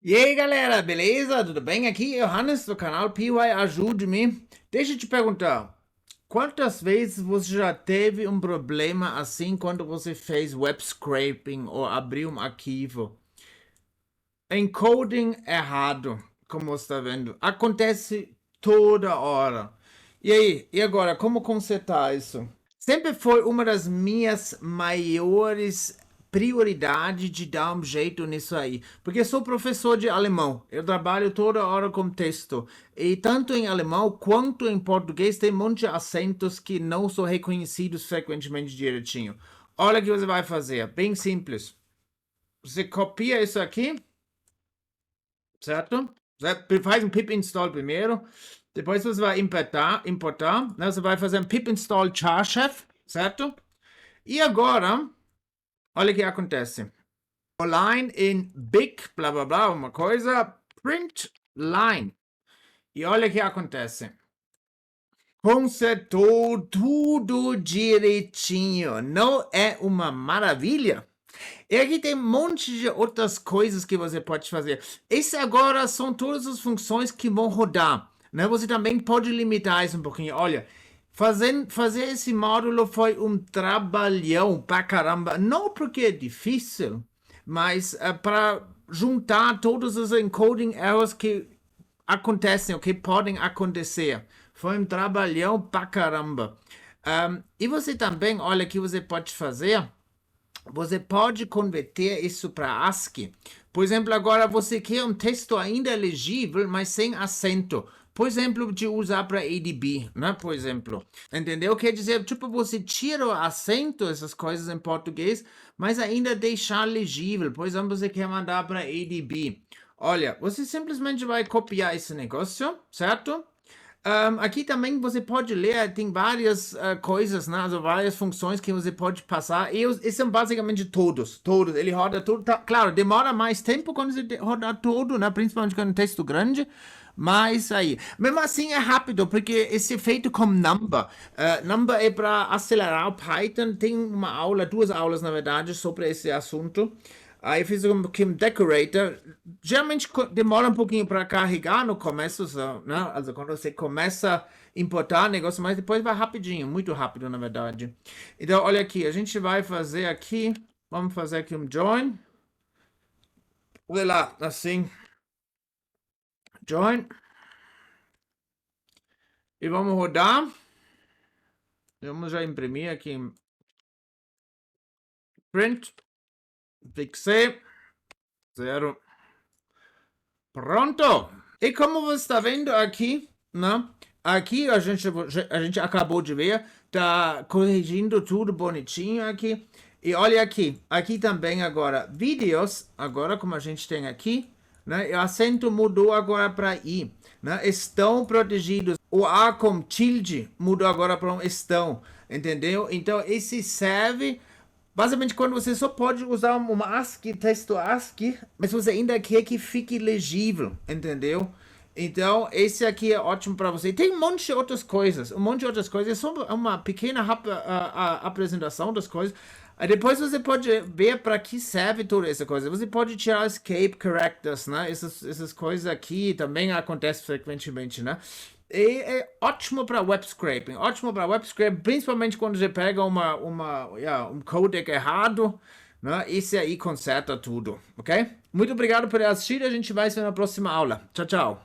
E aí galera, beleza? Tudo bem? Aqui é o Hannes do canal PY Ajude-me. Deixa eu te perguntar, quantas vezes você já teve um problema assim quando você fez web scraping ou abriu um arquivo? Encoding errado, como você está vendo. Acontece toda hora. E aí, e agora, como consertar isso? Sempre foi uma das minhas maiores prioridades de dar um jeito nisso aí. Porque eu sou professor de alemão. Eu trabalho toda hora com texto. E tanto em alemão quanto em português tem um monte de acentos que não são reconhecidos frequentemente direitinho. Olha o que você vai fazer. Bem simples. Você copia isso aqui, certo? Você faz um pip install primeiro. Depois você vai importar, né? Você vai fazer um pip install Charchef, certo? E agora, olha o que acontece. Line in big, blá blá blá, uma coisa, print line. E olha o que acontece. Consertou tudo direitinho. Não é uma maravilha? E aqui tem um monte de outras coisas que você pode fazer. Esse agora são todas as funções que vão rodar, né? Você também pode limitar isso um pouquinho. Olha, fazer esse módulo foi um trabalhão pra caramba. Não porque é difícil, mas para juntar todos os encoding errors que acontecem, ou que podem acontecer. Foi um trabalhão pra caramba. E você também, olha, o que você pode fazer. Você pode converter isso para ASCII. Por exemplo, agora você quer um texto ainda legível, mas sem acento. Por exemplo, de usar para ADB, né? Por exemplo. Entendeu? Quer dizer, tipo, você tira o acento, essas coisas em português, mas ainda deixar legível. Por exemplo, você quer mandar para ADB. Olha, você simplesmente vai copiar esse negócio, certo? Aqui também você pode ler, tem várias coisas, né? Also, várias funções que você pode passar. Esses são basicamente todos. Ele roda tudo. Tá, claro, demora mais tempo quando você rodar tudo, né? Principalmente quando é um texto grande. Mas aí, mesmo assim é rápido, porque esse é feito com Number. Number é para acelerar o Python. Tem uma aula, duas aulas na verdade, sobre esse assunto. Aí eu fiz um decorator. Geralmente demora um pouquinho para carregar no começo, né? Also quando você começa a importar negócio, mas depois vai rapidinho, muito rápido na verdade. Então olha aqui, a gente vai fazer aqui, vamos fazer aqui um join. Olha lá, assim, join. E vamos rodar. Vamos já imprimir aqui em print. Fixei. Zero. Pronto! E como você está vendo aqui, né? Aqui a gente acabou de ver, tá corrigindo tudo bonitinho aqui. E olha aqui, aqui também agora, vídeos, agora como a gente tem aqui, né? O acento mudou agora para I, né? Estão protegidos. O A com tilde mudou agora para um estão, entendeu? Então esse serve basicamente, quando você só pode usar uma ASCII, texto ASCII, mas você ainda quer que fique legível, entendeu? Então, esse aqui é ótimo para você. Tem um monte de outras coisas, É só uma pequena apresentação das coisas. Aí depois você pode ver para que serve toda essa coisa. Você pode tirar escape characters, né? Essas coisas aqui também acontecem frequentemente, né? E é ótimo para web scraping, principalmente quando você pega um codec errado, né? Esse aí conserta tudo, ok? Muito obrigado por assistir, a gente vai se ver na próxima aula. Tchau, tchau.